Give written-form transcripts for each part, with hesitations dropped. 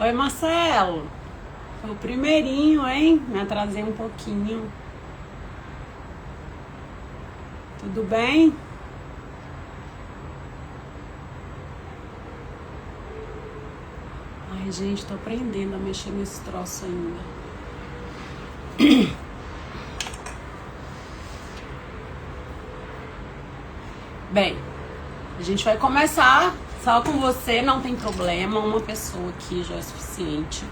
Oi, Marcelo. Foi o primeirinho, hein? Me atrasei um pouquinho. Tudo bem? Ai, gente, tô aprendendo a mexer nesse troço ainda. Bem, a gente vai começar só com você, não tem problema. Uma pessoa aqui já é suficiente.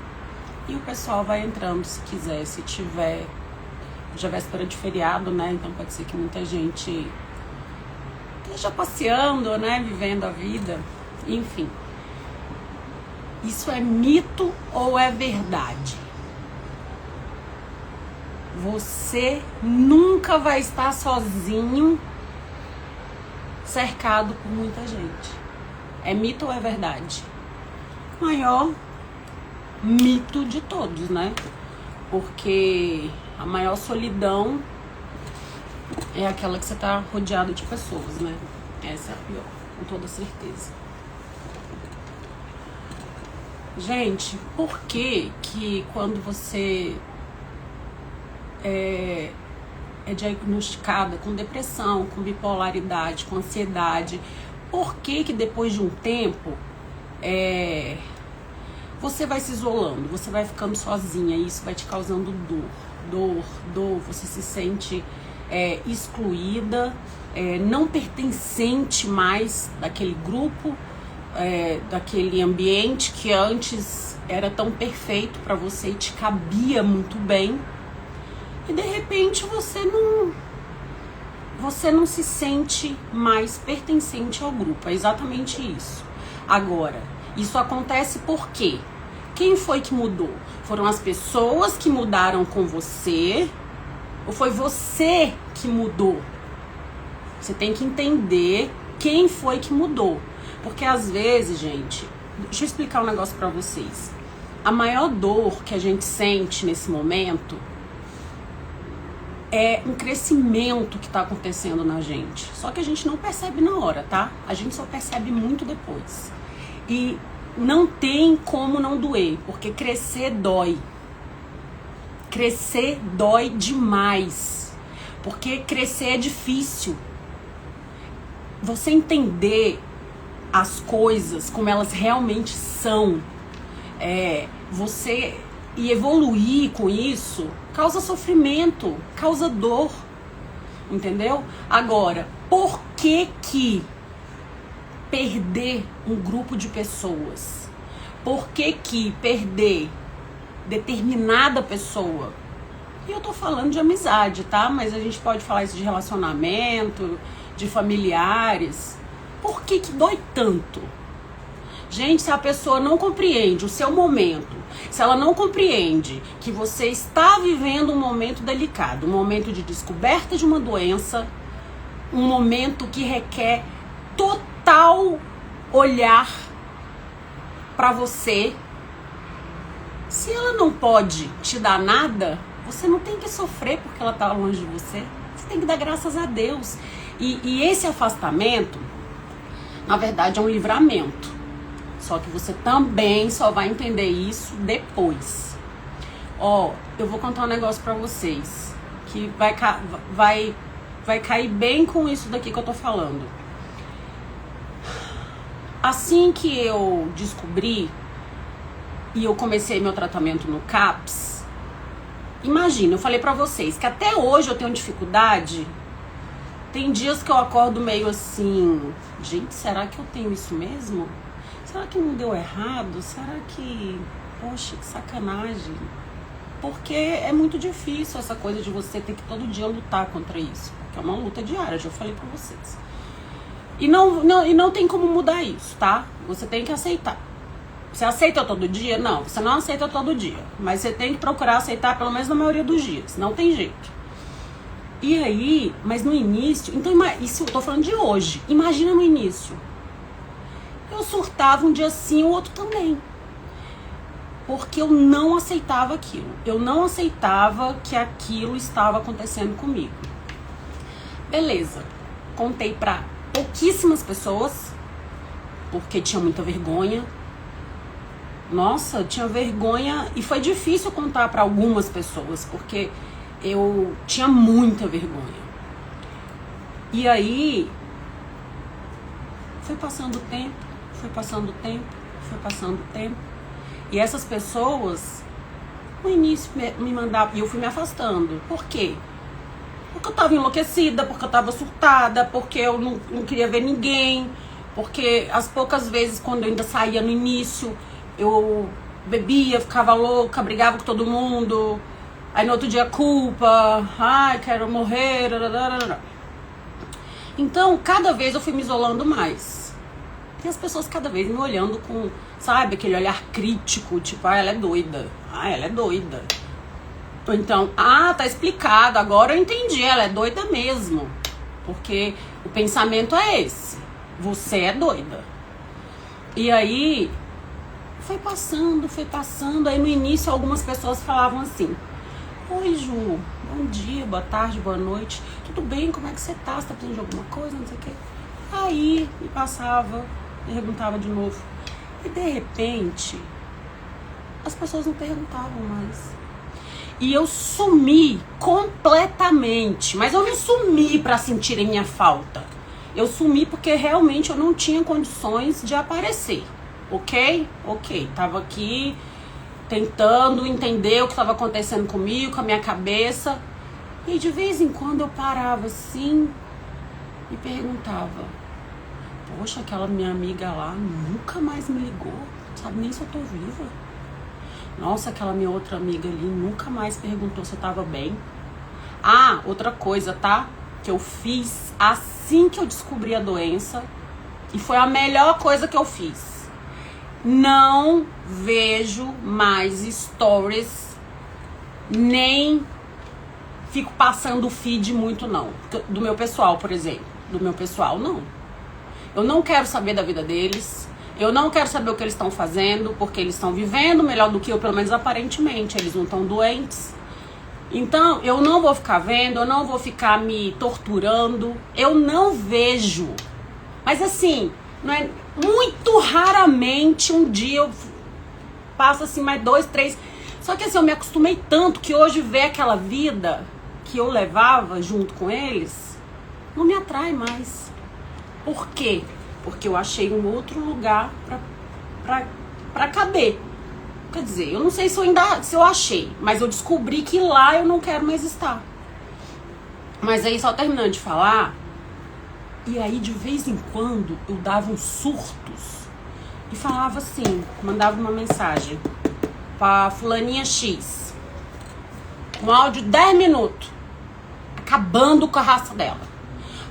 E o pessoal vai entrando se quiser, se tiver. Já véspera de feriado, né? Então pode ser que muita gente esteja passeando, né? Vivendo a vida. Enfim. Isso é mito ou é verdade? Você nunca vai estar sozinho, cercado por muita gente. É mito ou é verdade? Maior mito de todos, né? Porque a maior solidão é aquela que você tá rodeado de pessoas, né? Essa é a pior, com toda certeza. Gente, por que quando você é diagnosticada com depressão, com bipolaridade, com ansiedade, por que depois de um tempo você vai se isolando, você vai ficando sozinha e isso vai te causando dor, você se sente excluída, não pertencente mais daquele grupo, daquele ambiente que antes era tão perfeito para você e te cabia muito bem, e de repente você não se sente mais pertencente ao grupo. É exatamente isso. Agora, isso acontece por quê? Quem foi que mudou? Foram as pessoas que mudaram com você? Ou foi você que mudou? Você tem que entender quem foi que mudou. Porque às vezes, gente, deixa eu explicar um negócio pra vocês. A maior dor que a gente sente nesse momento é um crescimento que tá acontecendo na gente. Só que a gente não percebe na hora, tá? A gente só percebe muito depois. E não tem como não doer, porque crescer dói. Crescer dói demais. Porque crescer é difícil. Você entender as coisas como elas realmente são, você e evoluir com isso, causa sofrimento, causa dor, entendeu? Agora, por que perder um grupo de pessoas? Por que perder determinada pessoa? E eu tô falando de amizade, tá? Mas a gente pode falar isso de relacionamento, de familiares. Por que dói tanto? Gente, se a pessoa não compreende o seu momento, se ela não compreende que você está vivendo um momento delicado, um momento de descoberta de uma doença, um momento que requer total olhar para você, se ela não pode te dar nada, você não tem que sofrer porque ela está longe de você. Você tem que dar graças a Deus. E esse afastamento, na verdade, é um livramento. Só que você também só vai entender isso depois. Eu vou contar um negócio pra vocês que vai cair bem com isso daqui que eu tô falando. Assim que eu descobri e eu comecei meu tratamento no CAPS, imagina, eu falei pra vocês que até hoje eu tenho dificuldade. Tem dias que eu acordo meio assim, gente, será que eu tenho isso mesmo? Será que não deu errado? Será que, poxa, que sacanagem? Porque é muito difícil essa coisa de você ter que todo dia lutar contra isso. Porque é uma luta diária, já falei pra vocês. E não tem como mudar isso, tá? Você tem que aceitar. Você aceita todo dia? Não, você não aceita todo dia. Mas você tem que procurar aceitar pelo menos na maioria dos dias. Não tem jeito. E aí, mas no início... Então, isso eu tô falando de hoje. Imagina no início. Eu surtava um dia sim, o outro também. Porque eu não aceitava aquilo. Eu não aceitava que aquilo estava acontecendo comigo. Beleza. Contei pra pouquíssimas pessoas. Porque tinha muita vergonha. Nossa, eu tinha vergonha. E foi difícil contar pra algumas pessoas. Porque eu tinha muita vergonha. E aí... Foi passando o tempo. Foi passando o tempo. Foi passando o tempo. E essas pessoas, no início, me mandavam, e eu fui me afastando. Por quê? Porque eu tava enlouquecida, porque eu tava surtada, porque eu não queria ver ninguém, porque as poucas vezes, quando eu ainda saía no início, eu bebia, ficava louca, brigava com todo mundo, aí no outro dia culpa, ai, quero morrer, Então, cada vez eu fui me isolando mais. E as pessoas cada vez me olhando com, sabe, aquele olhar crítico, tipo, ela é doida. Ela é doida. Ou então, tá explicado, agora eu entendi, ela é doida mesmo. Porque o pensamento é esse. Você é doida. E aí, foi passando. Aí no início algumas pessoas falavam assim: oi, Ju, bom dia, boa tarde, boa noite. Tudo bem? Como é que você tá? Você tá precisando de alguma coisa? Não sei o quê. Aí, me passava... perguntava de novo. E de repente, as pessoas não perguntavam mais. E eu sumi completamente. Mas eu não sumi pra sentirem minha falta. Eu sumi porque realmente eu não tinha condições de aparecer. Ok? Ok. Tava aqui tentando entender o que estava acontecendo comigo, com a minha cabeça. E de vez em quando eu parava assim e perguntava: poxa, aquela minha amiga lá nunca mais me ligou, sabe nem se eu tô viva. Nossa, aquela minha outra amiga ali nunca mais perguntou se eu tava bem. Outra coisa, tá? Que eu fiz assim que eu descobri a doença, e foi a melhor coisa que eu fiz. Não vejo mais stories, nem fico passando o feed muito, não. Do meu pessoal, por exemplo. Do meu pessoal, não. Eu não quero saber da vida deles. Eu não quero saber o que eles estão fazendo, porque eles estão vivendo melhor do que eu, pelo menos aparentemente. Eles não estão doentes. Então, eu não vou ficar vendo, eu não vou ficar me torturando. Eu não vejo. Mas assim, não é, muito raramente um dia eu passo assim mais 2, 3. Só que assim, eu me acostumei tanto que hoje ver aquela vida que eu levava junto com eles não me atrai mais. Por quê? Porque eu achei um outro lugar pra caber. Quer dizer, eu não sei se eu achei, mas eu descobri que lá eu não quero mais estar. Mas aí, só terminando de falar, e aí de vez em quando eu dava uns surtos e falava assim, mandava uma mensagem pra fulaninha X, um áudio de 10 minutos, acabando com a raça dela.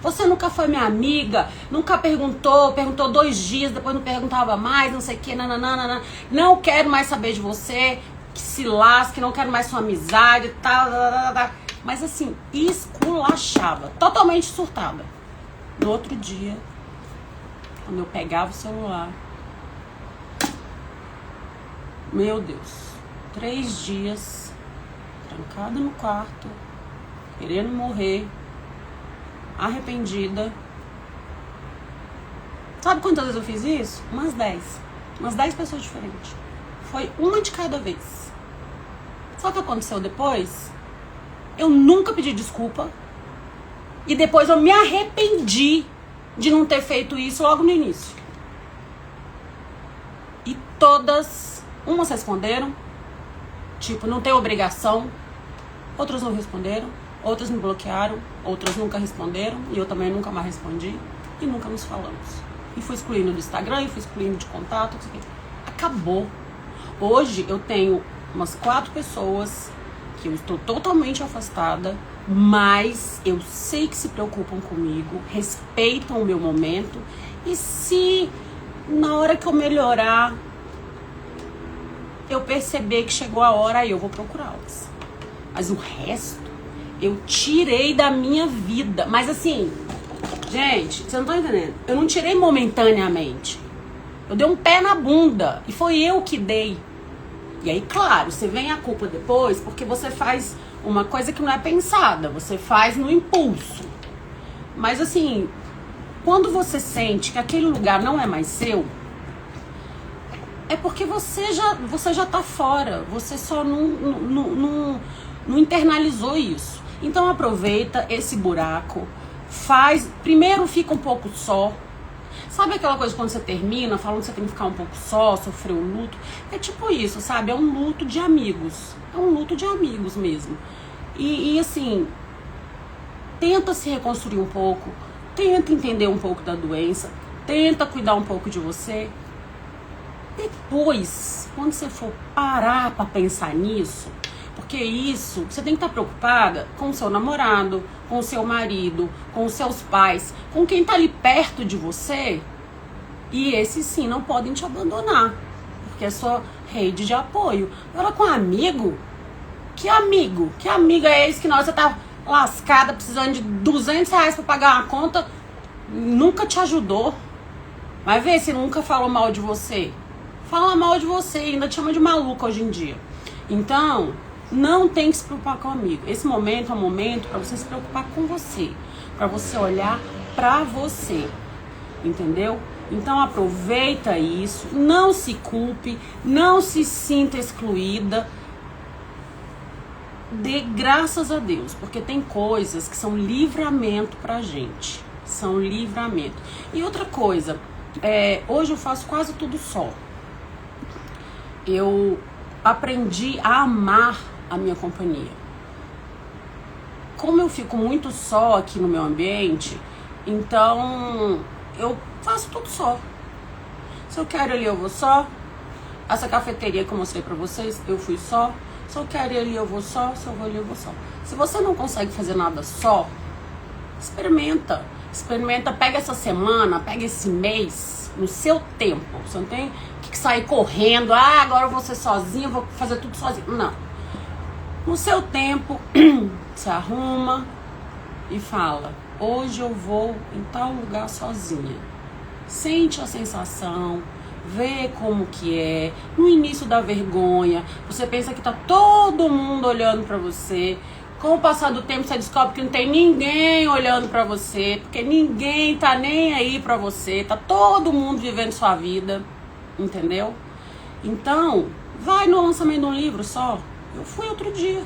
Você nunca foi minha amiga, nunca perguntou 2 dias, depois não perguntava mais, não sei o que, nananana. Não quero mais saber de você, que se lasque, não quero mais sua amizade, tal. Mas assim, esculachava, totalmente surtada. No outro dia, quando eu pegava o celular, meu Deus, 3 dias, trancada no quarto, querendo morrer, arrependida. Sabe quantas vezes eu fiz isso? Umas 10. Umas 10 pessoas diferentes. Foi uma de cada vez. Sabe o que aconteceu depois? Eu nunca pedi desculpa. E depois eu me arrependi de não ter feito isso logo no início. E todas, umas responderam, tipo, não tem obrigação. Outras não responderam. Outras me bloquearam, outras nunca responderam, e eu também nunca mais respondi, e nunca nos falamos. E fui excluindo do Instagram, e fui excluindo de contato, acabou. Hoje eu tenho umas 4 pessoas que eu estou totalmente afastada, mas eu sei que se preocupam comigo, respeitam o meu momento, e se na hora que eu melhorar, eu perceber que chegou a hora, aí eu vou procurá-las. Mas o resto, eu tirei da minha vida. Mas assim, gente, vocês não estão entendendo. Eu não tirei momentaneamente. Eu dei um pé na bunda. E foi eu que dei. E aí, claro, você vem a culpa depois, porque você faz uma coisa que não é pensada. Você faz no impulso. Mas assim, quando você sente que aquele lugar não é mais seu, é porque você já tá fora. Você só não internalizou isso. Então aproveita esse buraco. Primeiro fica um pouco só. Sabe aquela coisa quando você termina, falando que você tem que ficar um pouco só, sofrer o luto? É tipo isso, sabe? É um luto de amigos. É um luto de amigos mesmo. E assim, tenta se reconstruir um pouco. Tenta entender um pouco da doença. Tenta cuidar um pouco de você. Depois, quando você for parar pra pensar nisso, porque isso, você tem que estar preocupada com o seu namorado, com o seu marido, com os seus pais, com quem tá ali perto de você. E esses sim não podem te abandonar, porque é sua rede de apoio. Agora com amigo, que amigo? Que amigo é esse que na hora você tá lascada, precisando de R$200 pra pagar uma conta, nunca te ajudou? Vai ver se nunca falou mal de você. Fala mal de você, ainda te chama de maluca hoje em dia. Então, não tem que se preocupar com o amigo. Esse momento é um momento para você se preocupar com você, para você olhar para você, entendeu? Então aproveita isso, não se culpe, não se sinta excluída. Dê graças a Deus, porque tem coisas que são livramento pra gente. São livramento. E outra coisa, hoje eu faço quase tudo só. Eu aprendi a amar a minha companhia. Como eu fico muito só aqui no meu ambiente, então eu faço tudo só. Se eu quero ali, eu vou só. Essa cafeteria que eu mostrei pra vocês, eu fui só. Se eu quero ir ali, eu vou só. Se eu vou ali, eu vou só. Se você não consegue fazer nada só, experimenta. Experimenta, pega essa semana, pega esse mês, no seu tempo. Você não tem que sair correndo. Ah, agora eu vou ser sozinha, vou fazer tudo sozinha. Não. No seu tempo, se arruma e fala: hoje eu vou em tal lugar sozinha. Sente a sensação, vê como que é. No início da vergonha, você pensa que tá todo mundo olhando pra você. Com o passar do tempo, você descobre que não tem ninguém olhando pra você, porque ninguém tá nem aí pra você. Tá todo mundo vivendo sua vida, entendeu? Então, vai no lançamento de um livro só. Eu fui outro dia.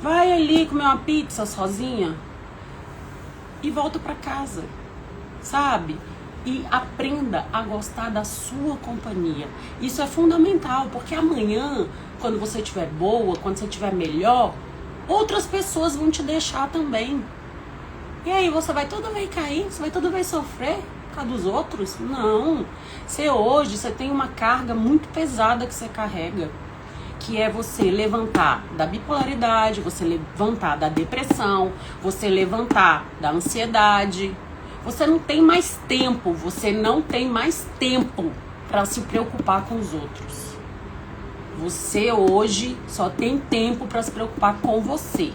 Vai ali comer uma pizza sozinha e volta pra casa, sabe? E aprenda a gostar da sua companhia. Isso é fundamental, porque amanhã, quando você estiver boa, quando você estiver melhor, outras pessoas vão te deixar também. E aí você vai toda vez cair, você vai toda vez sofrer por causa dos outros? Não. Você tem uma carga muito pesada que você carrega, que é você levantar da bipolaridade, você levantar da depressão, você levantar da ansiedade. Você não tem mais tempo, para se preocupar com os outros. Você hoje só tem tempo para se preocupar com você,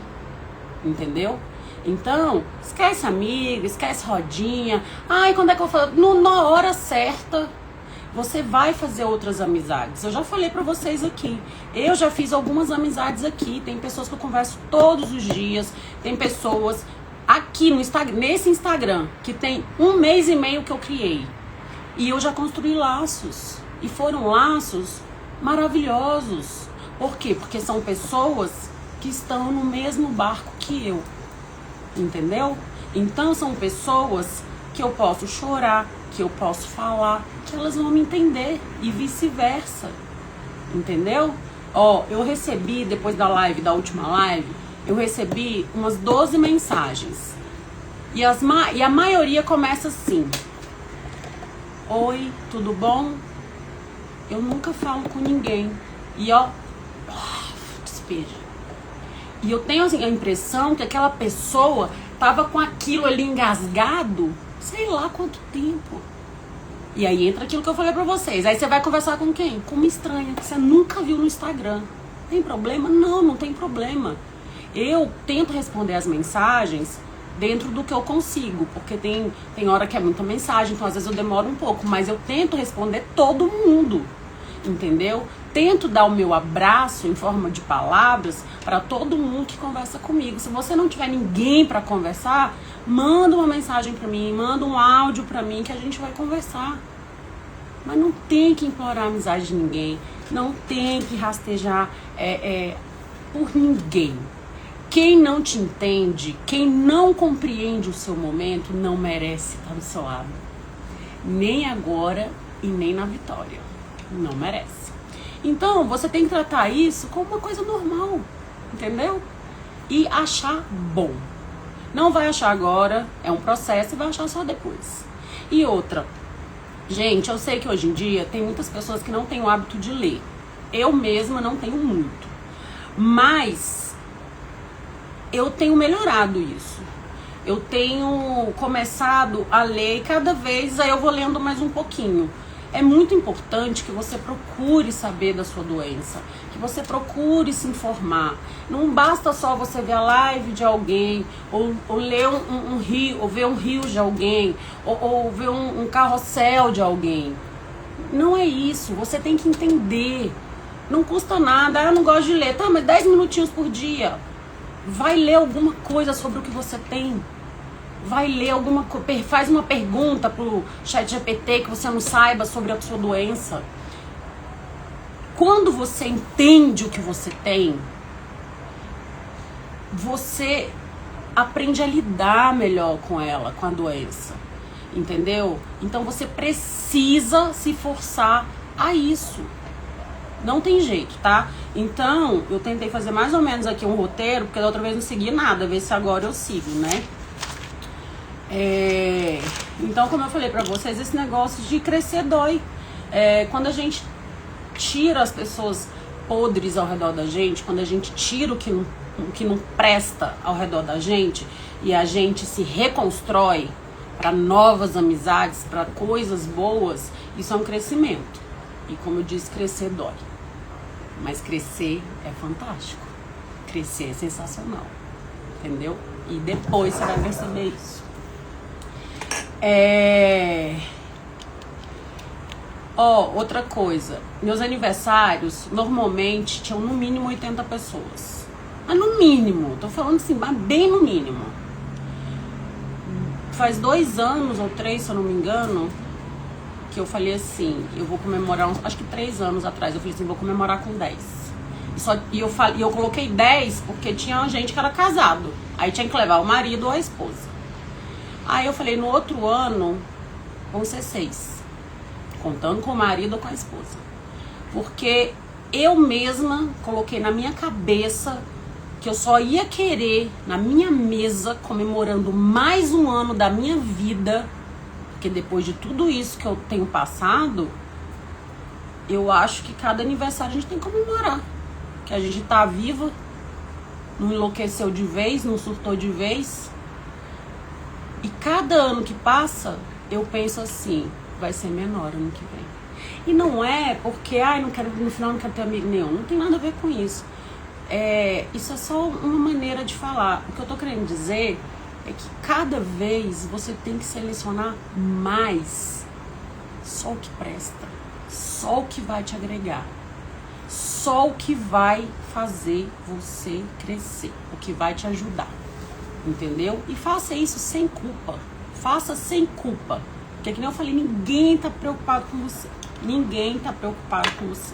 entendeu? Então, esquece amiga, esquece rodinha. Ai, quando é que eu falo? Na hora certa, você vai fazer outras amizades. Eu já falei pra vocês aqui. Eu já fiz algumas amizades aqui. Tem pessoas que eu converso todos os dias. Tem pessoas aqui no Instagram, nesse Instagram, que tem 1 mês e meio que eu criei. E eu já construí laços. E foram laços maravilhosos. Por quê? Porque são pessoas que estão no mesmo barco que eu. Entendeu? Então são pessoas que eu posso chorar, que eu posso falar, que elas vão me entender e vice-versa. Entendeu? Ó, eu recebi, depois da última live, eu recebi umas 12 mensagens. E a maioria começa assim: oi, tudo bom? Eu nunca falo com ninguém. E ó, despejo. E eu tenho assim, a impressão que aquela pessoa tava com aquilo ali engasgado, sei lá quanto tempo. E aí entra aquilo que eu falei pra vocês. Aí você vai conversar com quem? Com uma estranha que você nunca viu no Instagram. Tem problema? Não, não tem problema. Eu tento responder as mensagens dentro do que eu consigo, porque tem hora que é muita mensagem, então às vezes eu demoro um pouco, mas eu tento responder todo mundo, entendeu? Tento dar o meu abraço em forma de palavras para todo mundo que conversa comigo. Se você não tiver ninguém para conversar, manda uma mensagem para mim, manda um áudio para mim que a gente vai conversar. Mas não tem que implorar a amizade de ninguém, não tem que rastejar por ninguém. Quem não te entende, quem não compreende o seu momento, não merece estar do seu lado. Nem agora e nem na vitória. Não merece. Então, você tem que tratar isso como uma coisa normal, entendeu? E achar bom. Não vai achar agora, é um processo, e vai achar só depois. E outra, gente, eu sei que hoje em dia tem muitas pessoas que não têm o hábito de ler. Eu mesma não tenho muito. Mas eu tenho melhorado isso. Eu tenho começado a ler e cada vez aí eu vou lendo mais um pouquinho. É muito importante que você procure saber da sua doença, que você procure se informar. Não basta só você ver a live de alguém, ou ler um rio, ou ver um rio de alguém, ou ver um carrossel de alguém. Não é isso, você tem que entender. Não custa nada, eu não gosto de ler. Tá, mas 10 minutinhos por dia. Vai ler alguma coisa sobre o que você tem. Vai ler alguma coisa, faz uma pergunta pro ChatGPT que você não saiba sobre a sua doença. Quando você entende o que você tem, você aprende a lidar melhor com ela, com a doença. Entendeu? Então você precisa se forçar a isso. Não tem jeito, tá? Então, eu tentei fazer mais ou menos aqui um roteiro, porque da outra vez não segui nada, ver se agora eu sigo, né? Então, como eu falei pra vocês, esse negócio de crescer dói. Quando a gente tira as pessoas podres ao redor da gente, quando a gente tira o que não presta ao redor da gente, e a gente se reconstrói para novas amizades, para coisas boas, isso é um crescimento. E como eu disse, crescer dói. Mas crescer é fantástico. Crescer é sensacional. Entendeu? E depois você vai perceber isso. Outra coisa. Meus aniversários, normalmente, tinham no mínimo 80 pessoas. Mas no mínimo. Tô falando assim, bem no mínimo. Faz 2 anos ou 3, se eu não me engano, que eu falei assim, eu vou comemorar, acho que 3 anos atrás, eu falei assim, vou comemorar com 10. E eu coloquei 10 porque tinha gente que era casado. Aí tinha que levar o marido ou a esposa. Aí eu falei, no outro ano, vão ser 6. Contando com o marido ou com a esposa. Porque eu mesma coloquei na minha cabeça que eu só ia querer, na minha mesa, comemorando mais um ano da minha vida. Porque depois de tudo isso que eu tenho passado, eu acho que cada aniversário a gente tem que comemorar. Que a gente tá viva, não enlouqueceu de vez, não surtou de vez. E cada ano que passa, eu penso assim, vai ser menor ano que vem. E não é porque, não quero, no final não quero ter amigo nenhum. Não tem nada a ver com isso. Isso é só uma maneira de falar. O que eu tô querendo dizer é que cada vez você tem que selecionar mais só o que presta, só o que vai te agregar, só o que vai fazer você crescer, o que vai te ajudar, entendeu? E faça isso sem culpa, faça sem culpa, porque que nem eu falei, ninguém tá preocupado com você, ninguém tá preocupado com você.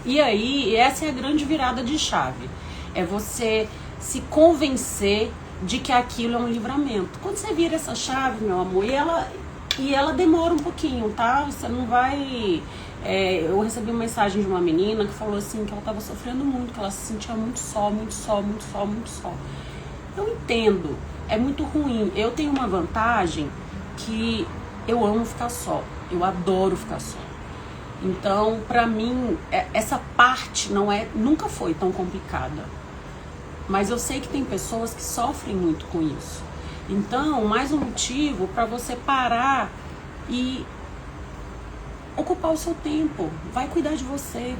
E aí, essa é a grande virada de chave, é você se convencer de que aquilo é um livramento. Quando você vira essa chave, meu amor, e ela demora um pouquinho, tá? Você não vai... eu recebi uma mensagem de uma menina que falou assim, que ela tava sofrendo muito, que ela se sentia muito só, muito só, muito só, muito só. Eu entendo, é muito ruim. Eu tenho uma vantagem que eu amo ficar só, eu adoro ficar só. Então, pra mim, essa parte nunca foi tão complicada. Mas eu sei que tem pessoas que sofrem muito com isso. Então, mais um motivo para você parar e ocupar o seu tempo. Vai cuidar de você.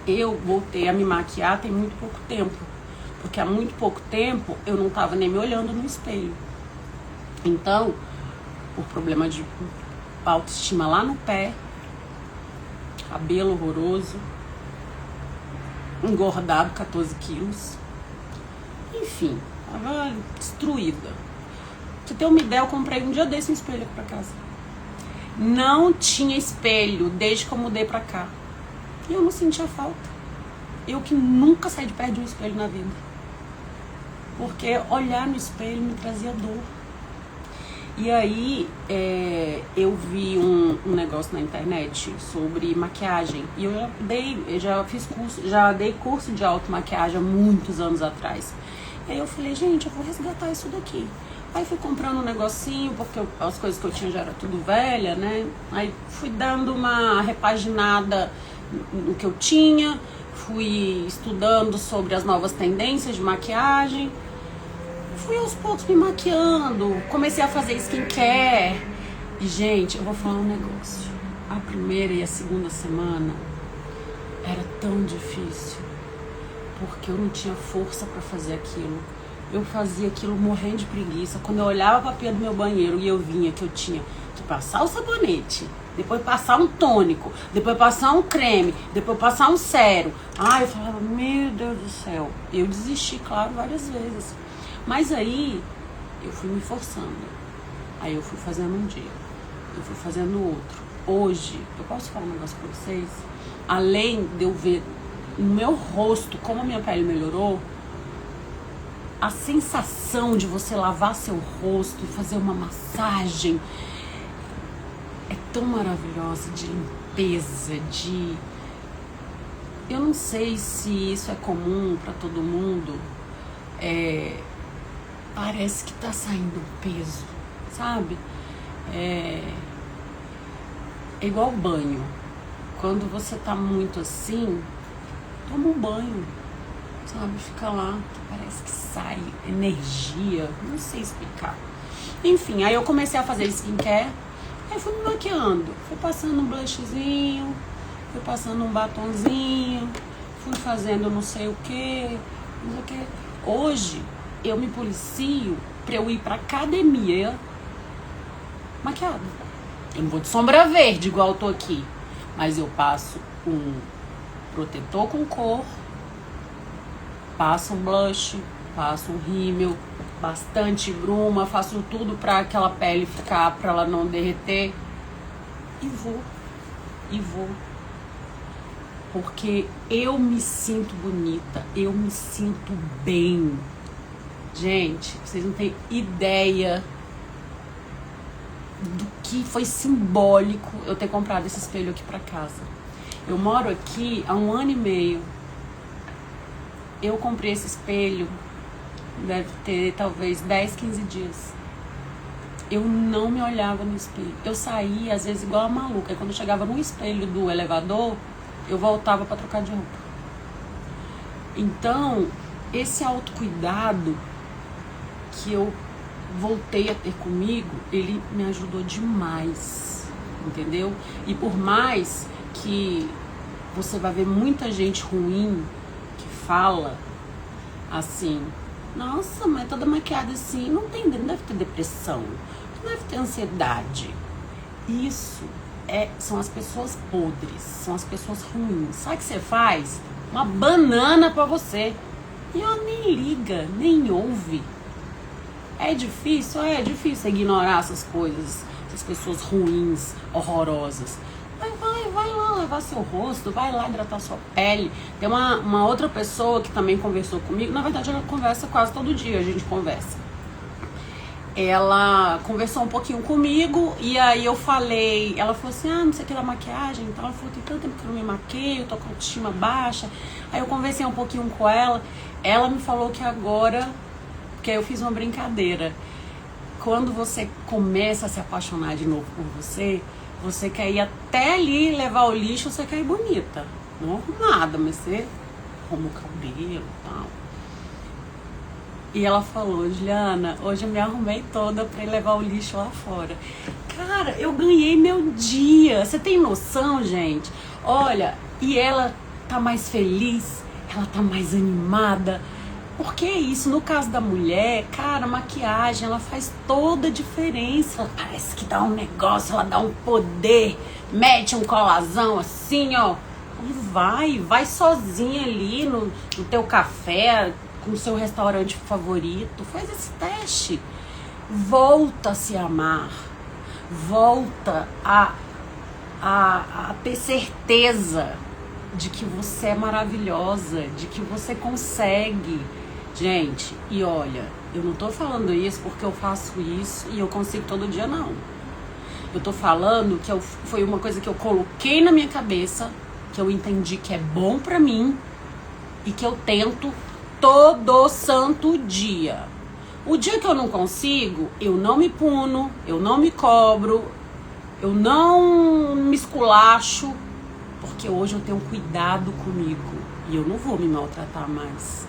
Eu voltei a me maquiar tem muito pouco tempo. Porque há muito pouco tempo eu não estava nem me olhando no espelho. Então, por problema de autoestima lá no pé, cabelo horroroso, engordado 14 quilos, enfim, tava destruída. Pra você ter uma ideia, eu comprei um dia desse um espelho aqui pra casa. Não tinha espelho desde que eu mudei pra cá. E eu não sentia falta. Eu que nunca saí de perto de um espelho na vida. Porque olhar no espelho me trazia dor. E aí, eu vi um negócio na internet sobre maquiagem. E já dei curso de automaquiagem há muitos anos atrás. E aí eu falei, gente, eu vou resgatar isso daqui. Aí fui comprando um negocinho, porque as coisas que eu tinha já era tudo velha, né? Aí fui dando uma repaginada no que eu tinha, fui estudando sobre as novas tendências de maquiagem. Fui aos poucos me maquiando, comecei a fazer skincare. E, gente, eu vou falar um negócio. A primeira e a segunda semana era tão difícil, porque eu não tinha força pra fazer aquilo. Eu fazia aquilo morrendo de preguiça. Quando eu olhava pra pia do meu banheiro e eu vinha que eu tinha que passar o sabonete, depois passar um tônico, depois passar um creme, depois passar um sérum. Ai, eu falava, meu Deus do céu. Eu desisti, claro, várias vezes. Mas aí, eu fui me forçando. Aí eu fui fazendo um dia. Eu fui fazendo outro. Hoje, eu posso falar um negócio pra vocês? Além de eu ver no meu rosto como a minha pele melhorou, a sensação de você lavar seu rosto e fazer uma massagem é tão maravilhosa, de limpeza, de... Eu não sei se isso é comum pra todo mundo. Parece que tá saindo um peso, sabe? É igual banho. Quando você tá muito assim, toma um banho, sabe? Fica lá, parece que sai energia, não sei explicar. Enfim, aí eu comecei a fazer skincare, aí fui me maquiando, fui passando um blushzinho, fui passando um batonzinho, fui fazendo não sei o que. Hoje eu me policio pra eu ir pra academia maquiada. Eu não vou de sombra verde igual eu tô aqui, mas eu passo um protetor com cor, passo um blush, passo um rímel, bastante bruma, faço tudo pra aquela pele ficar, pra ela não derreter. E vou. Porque eu me sinto bonita, eu me sinto bem. Gente, vocês não têm ideia do que foi simbólico eu ter comprado esse espelho aqui pra casa. Eu moro aqui há 1 ano e meio. Eu comprei esse espelho, deve ter talvez 10, 15 dias. Eu não me olhava no espelho. Eu saía, às vezes, igual a maluca. E quando eu chegava no espelho do elevador, eu voltava pra trocar de roupa. Então, esse autocuidado que eu voltei a ter comigo, ele me ajudou demais, entendeu? E por mais que você vai ver muita gente ruim que fala assim, nossa, mas toda maquiada assim, não deve ter depressão, não deve ter ansiedade. Isso são as pessoas podres, são as pessoas ruins. Sabe o que você faz? Uma banana pra você. E ela nem liga, nem ouve. É difícil ignorar essas coisas, essas pessoas ruins, horrorosas. Mas vai lá lavar seu rosto, vai lá hidratar sua pele. Tem uma outra pessoa que também conversou comigo, na verdade ela conversa quase todo dia, a gente conversa. Ela conversou um pouquinho comigo e aí eu falei, ela falou assim, não sei o que da maquiagem e tal. Ela falou, tem tanto tempo que eu não me maqueio, tô com a autoestima baixa. Aí eu conversei um pouquinho com ela, ela me falou que agora, porque eu fiz uma brincadeira, quando você começa a se apaixonar de novo por você, Você quer ir até ali levar o lixo, você quer ir bonita. Não arrumada, mas você arruma o cabelo e tal. E ela falou, Juliana, hoje eu me arrumei toda pra ir levar o lixo lá fora. Cara, eu ganhei meu dia. Você tem noção, gente? Olha, e ela tá mais feliz, ela tá mais animada. Porque é isso, no caso da mulher, cara, a maquiagem, ela faz toda a diferença. Ela parece que dá um negócio, ela dá um poder, mete um colazão assim, ó. E vai sozinha ali no teu café, com o seu restaurante favorito. Faz esse teste. Volta a se amar. Volta a ter certeza de que você é maravilhosa, de que você consegue. Gente, e olha, eu não tô falando isso porque eu faço isso e eu consigo todo dia, não. Eu tô falando que foi uma coisa que eu coloquei na minha cabeça, que eu entendi que é bom pra mim e que eu tento todo santo dia. O dia que eu não consigo, eu não me puno, eu não me cobro, eu não me esculacho, porque hoje eu tenho cuidado comigo e eu não vou me maltratar mais.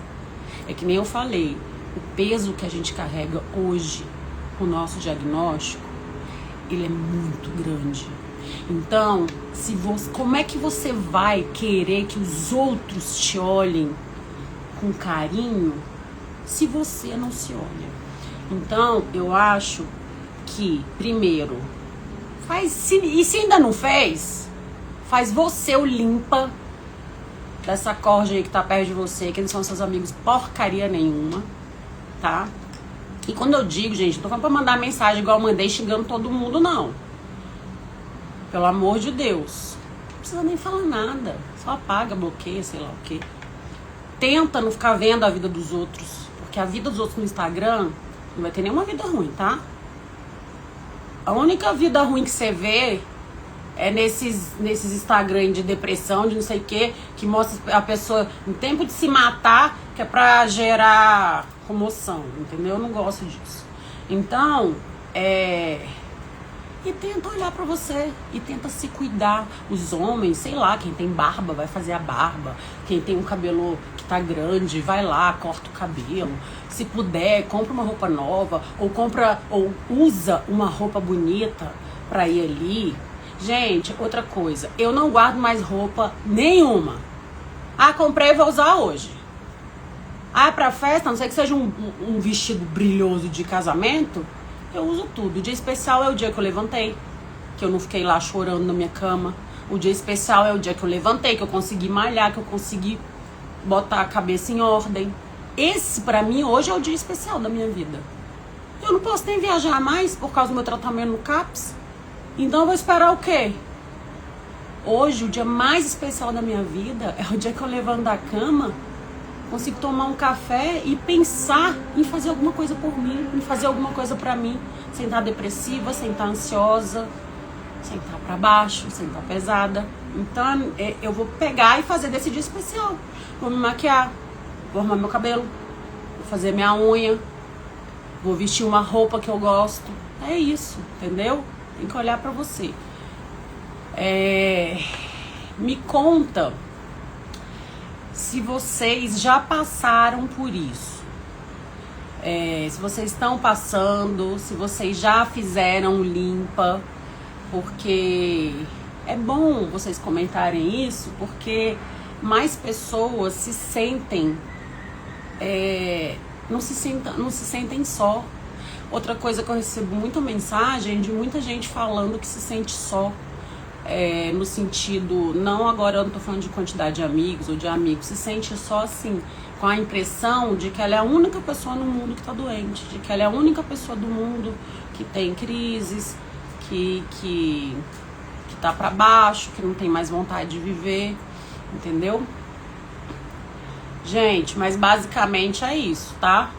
É que nem eu falei, o peso que a gente carrega hoje, o nosso diagnóstico, ele é muito grande. Então, como é que você vai querer que os outros te olhem com carinho se você não se olha? Então, eu acho que, primeiro, e se ainda não fez, faz você o limpa dessa corja aí que tá perto de você, que não são seus amigos porcaria nenhuma, tá? E quando eu digo, gente, não tô falando pra mandar mensagem igual eu mandei xingando todo mundo, não. Pelo amor de Deus. Não precisa nem falar nada. Só apaga, bloqueia, sei lá o quê. Tenta não ficar vendo a vida dos outros. Porque a vida dos outros no Instagram não vai ter nenhuma vida ruim, tá? A única vida ruim que você vê é nesses Instagram de depressão, de não sei o que mostra a pessoa no tempo de se matar, que é pra gerar comoção, entendeu? Eu não gosto disso. Então, e tenta olhar pra você, e tenta se cuidar. Os homens, sei lá, quem tem barba, vai fazer a barba. Quem tem um cabelo que tá grande, vai lá, corta o cabelo. Se puder, compra uma roupa nova, ou usa uma roupa bonita pra ir ali. Gente, outra coisa, eu não guardo mais roupa nenhuma. Ah, comprei e vou usar hoje. Ah, pra festa, a não ser que seja um vestido brilhoso de casamento, eu uso tudo. O dia especial é o dia que eu levantei, que eu não fiquei lá chorando na minha cama. O dia especial é o dia que eu levantei, que eu consegui malhar, que eu consegui botar a cabeça em ordem. Esse, pra mim, hoje é o dia especial da minha vida. Eu não posso nem viajar mais por causa do meu tratamento no CAPS. Então eu vou esperar o quê? Hoje, o dia mais especial da minha vida é o dia que eu levanto da cama, consigo tomar um café e pensar em fazer alguma coisa por mim, em fazer alguma coisa pra mim, sem estar depressiva, sem estar ansiosa, sem estar pra baixo, sem estar pesada. Então eu vou pegar e fazer desse dia especial. Vou me maquiar, vou arrumar meu cabelo, vou fazer minha unha, vou vestir uma roupa que eu gosto. É isso, entendeu? Tem que olhar pra você. Me conta se vocês já passaram por isso. Se vocês estão passando, se vocês já fizeram limpa, porque é bom vocês comentarem isso, porque mais pessoas se sentem, não se sentem só. Outra coisa que eu recebo muita mensagem de muita gente falando que se sente só. No sentido, não agora eu não tô falando de quantidade de amigos ou de amigos, se sente só assim, com a impressão de que ela é a única pessoa no mundo que tá doente, de que ela é a única pessoa do mundo que tem crises, que tá pra baixo, que não tem mais vontade de viver, entendeu? Gente, mas basicamente é isso, tá?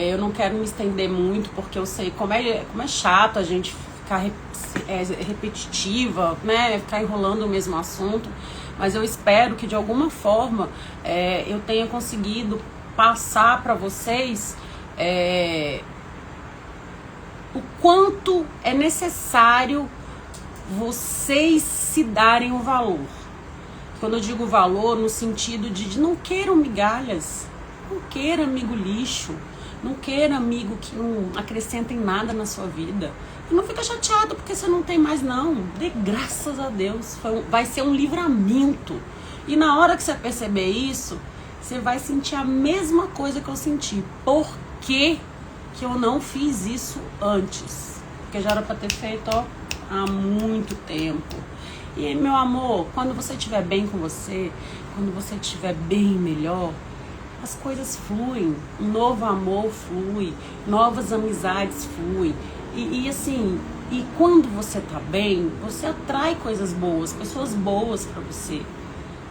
Eu não quero me estender muito, porque eu sei como é chato a gente ficar repetitiva, né? Ficar enrolando o mesmo assunto. Mas eu espero que de alguma forma eu tenha conseguido passar para vocês o quanto é necessário vocês se darem o valor. Quando eu digo valor, no sentido de não queiram migalhas, não queira amigo lixo, não queira amigo que não acrescenta em nada na sua vida. E não fica chateado porque você não tem mais, não. Dê graças a Deus, vai ser um livramento. E na hora que você perceber isso, você vai sentir a mesma coisa que eu senti. Por que que eu não fiz isso antes? Porque já era pra ter feito, ó, há muito tempo. E meu amor, quando você estiver bem com você, quando você estiver bem melhor, as coisas fluem, um novo amor flui, novas amizades fluem. E assim, e quando você tá bem, você atrai coisas boas, pessoas boas pra você.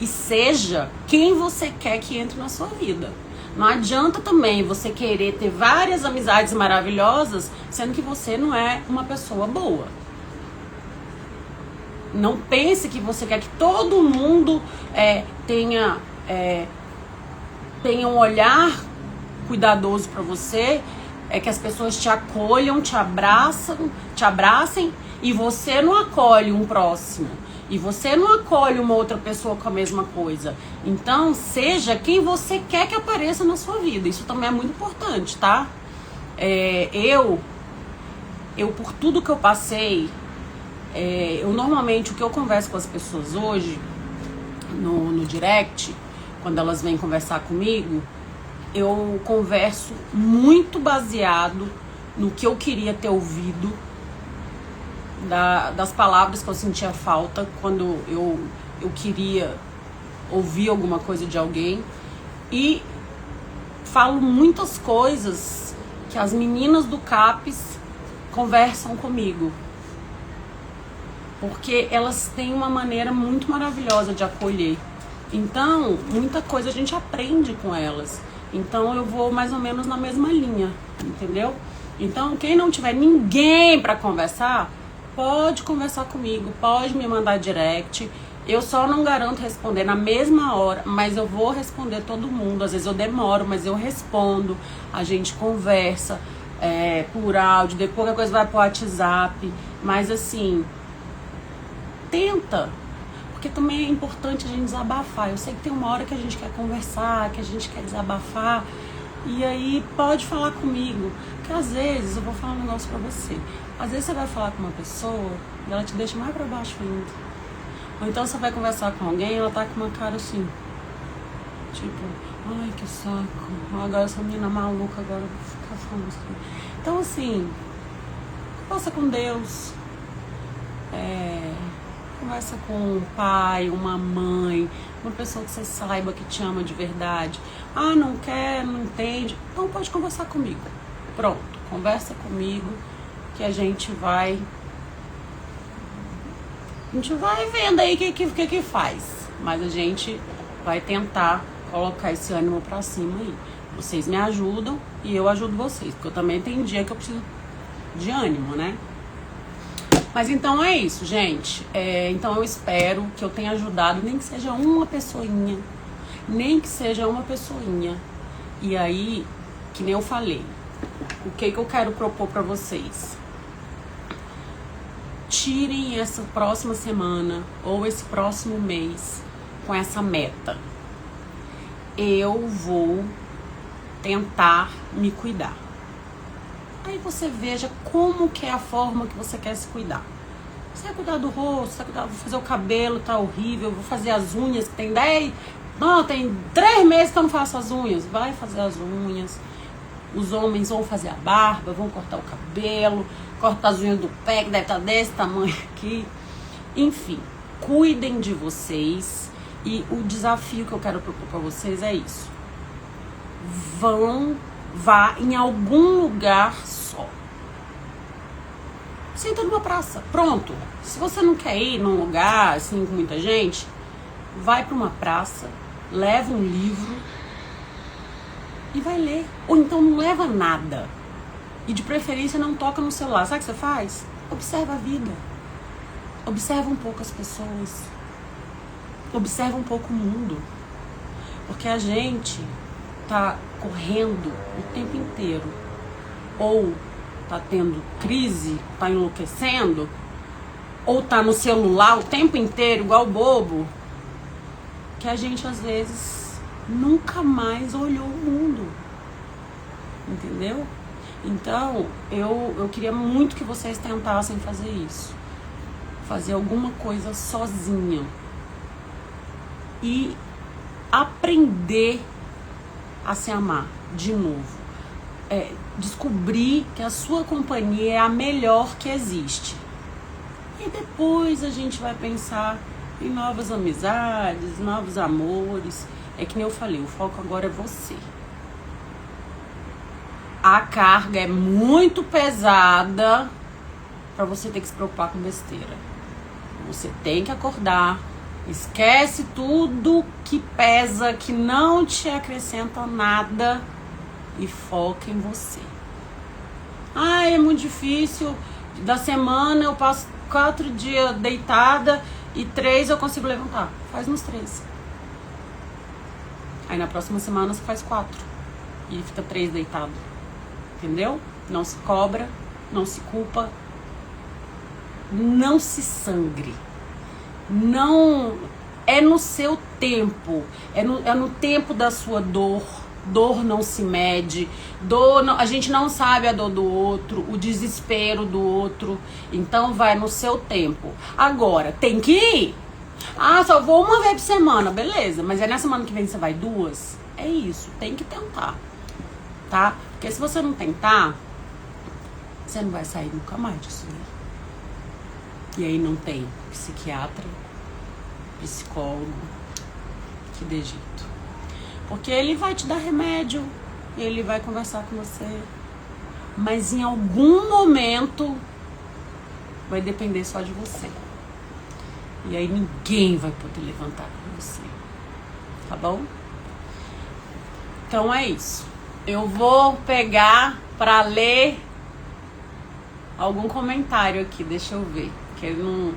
E seja quem você quer que entre na sua vida. Não adianta também você querer ter várias amizades maravilhosas, sendo que você não é uma pessoa boa. Não pense que você quer que todo mundo tenha um olhar cuidadoso para você, que as pessoas te acolham, te abracem e você não acolhe um próximo. E você não acolhe uma outra pessoa com a mesma coisa. Então, seja quem você quer que apareça na sua vida. Isso também é muito importante, tá? Eu por tudo que eu passei, eu normalmente, o que eu converso com as pessoas hoje, no direct, quando elas vêm conversar comigo, eu converso muito baseado no que eu queria ter ouvido, das palavras que eu sentia falta quando eu queria ouvir alguma coisa de alguém. E falo muitas coisas que as meninas do CAPES conversam comigo, porque elas têm uma maneira muito maravilhosa de acolher. Então, muita coisa a gente aprende com elas. Então, eu vou mais ou menos na mesma linha, entendeu? Então, quem não tiver ninguém para conversar, pode conversar comigo, pode me mandar direct. Eu só não garanto responder na mesma hora, mas eu vou responder todo mundo. Às vezes eu demoro, mas eu respondo. A gente conversa por áudio, depois a coisa vai pro WhatsApp. Mas assim, tenta, porque também é importante a gente desabafar. Eu sei que tem uma hora que a gente quer conversar, que a gente quer desabafar, e aí pode falar comigo. Porque às vezes, eu vou falar um negócio pra você, às vezes você vai falar com uma pessoa e ela te deixa mais pra baixo ainda. Ou então você vai conversar com alguém e ela tá com uma cara assim, tipo, ai que saco, agora essa menina maluca, agora eu vou ficar falando assim. Então assim, conversa com Deus, conversa com um pai, uma mãe, uma pessoa que você saiba que te ama de verdade. Ah, não quer, não entende, então pode conversar comigo. Pronto, conversa comigo que a gente vai vendo aí o que faz. Mas a gente vai tentar colocar esse ânimo pra cima aí. Vocês me ajudam e eu ajudo vocês, porque eu também tenho dia que eu preciso de ânimo, né? Mas então é isso, gente. Então eu espero que eu tenha ajudado, nem que seja uma pessoinha. Nem que seja uma pessoinha. E aí, que nem eu falei, o que eu quero propor pra vocês? Tirem essa próxima semana ou esse próximo mês com essa meta. Eu vou tentar me cuidar. Aí você veja como que é a forma que você quer se cuidar. Você vai cuidar do rosto, você vai cuidar, vou fazer o cabelo, tá horrível, vou fazer as unhas, que tem 3 meses que eu não faço as unhas. Vai fazer as unhas. Os homens vão fazer a barba, vão cortar o cabelo, cortar as unhas do pé, que deve estar desse tamanho aqui. Enfim, cuidem de vocês. E o desafio que eu quero propor para vocês é isso. Vá em algum lugar só. Senta numa praça, pronto. Se você não quer ir num lugar assim com muita gente, vai para uma praça, leva um livro e vai ler. Ou então não leva nada. E de preferência não toca no celular. Sabe o que você faz? Observa a vida. Observa um pouco as pessoas. Observa um pouco o mundo. Porque a gente tá correndo o tempo inteiro. Ou tá tendo crise, tá enlouquecendo, ou tá no celular o tempo inteiro, igual bobo, que a gente às vezes nunca mais olhou o mundo, entendeu? Então, eu queria muito que vocês tentassem fazer isso, fazer alguma coisa sozinha e aprender a se amar de novo. Descobrir que a sua companhia é a melhor que existe. E depois a gente vai pensar em novas amizades, novos amores. É que nem eu falei, o foco agora é você. A carga é muito pesada para você ter que se preocupar com besteira. Você tem que acordar, esquece tudo que pesa, que não te acrescenta nada e foca em você. É muito difícil. Da semana eu passo 4 dias deitada e 3 eu consigo levantar. Faz nos 3. Aí na próxima semana você faz 4 e fica 3 deitado. Entendeu? Não se cobra, não se culpa, não se sangre. Não é no seu tempo, é no tempo da sua dor. Dor não se mede, a gente não sabe a dor do outro, o desespero do outro, então vai no seu tempo. Agora, tem que ir. Só vou uma vez por semana, beleza, mas é na semana que vem você vai 2? É isso, tem que tentar, tá? Porque se você não tentar, você não vai sair nunca mais disso aí. E aí não tem psiquiatra, psicólogo que dê jeito. Porque ele vai te dar remédio, ele vai conversar com você. Mas em algum momento vai depender só de você. E aí ninguém vai poder levantar com você. Tá bom? Então é isso. Eu vou pegar pra ler algum comentário aqui. Deixa eu ver. Que eu não...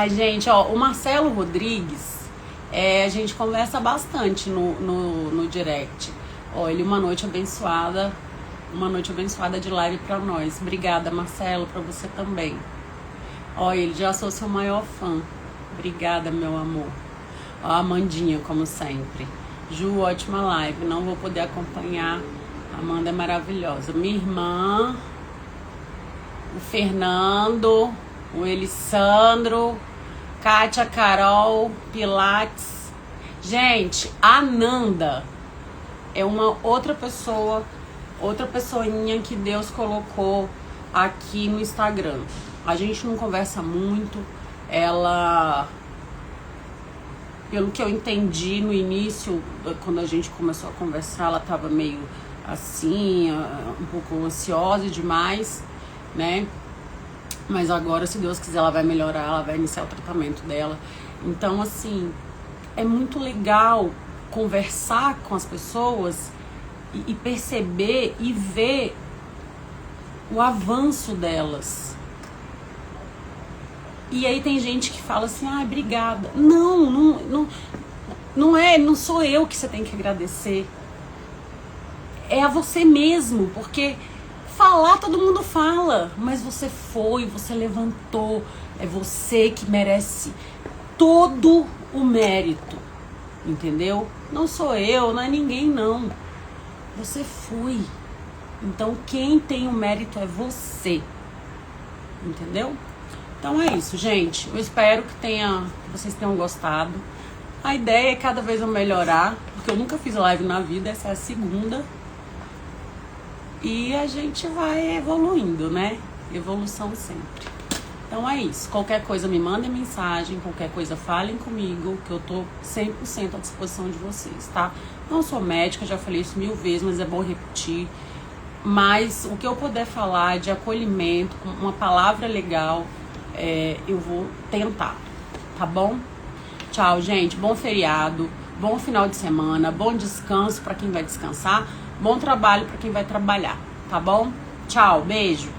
gente, o Marcelo Rodrigues... a gente conversa bastante no direct. Ele, uma noite abençoada de live pra nós. Obrigada, Marcelo, pra você também. Ele já sou seu maior fã. Obrigada, meu amor. A Amandinha, como sempre. Ju, ótima live. Não vou poder acompanhar. A Amanda é maravilhosa. Minha irmã, o Fernando, o Elisandro, Kátia, Carol, Pilates. Gente, a Nanda é uma outra pessoinha que Deus colocou aqui no Instagram. A gente não conversa muito. Ela, pelo que eu entendi no início, quando a gente começou a conversar, ela tava meio assim, um pouco ansiosa demais, né? Mas agora, se Deus quiser, ela vai melhorar, ela vai iniciar o tratamento dela. Então, assim, é muito legal conversar com as pessoas e perceber e ver o avanço delas. E aí tem gente que fala assim, obrigada. Não sou eu que você tem que agradecer. É a você mesmo, porque... falar, todo mundo fala, mas você foi, você levantou, é você que merece todo o mérito, entendeu? Não sou eu, não é ninguém não, você foi, então quem tem o mérito é você, entendeu? Então é isso, gente, eu espero que vocês tenham gostado. A ideia é cada vez eu melhorar, porque eu nunca fiz live na vida, essa é a segunda. E a gente vai evoluindo, né? Evolução sempre. Então é isso. Qualquer coisa me mandem mensagem, qualquer coisa falem comigo, que eu tô 100% à disposição de vocês, tá? Não sou médica, já falei isso 1000 vezes, mas é bom repetir. Mas o que eu puder falar de acolhimento, uma palavra legal, eu vou tentar, tá bom? Tchau, gente. Bom feriado, bom final de semana, bom descanso para quem vai descansar. Bom trabalho para quem vai trabalhar, tá bom? Tchau, beijo.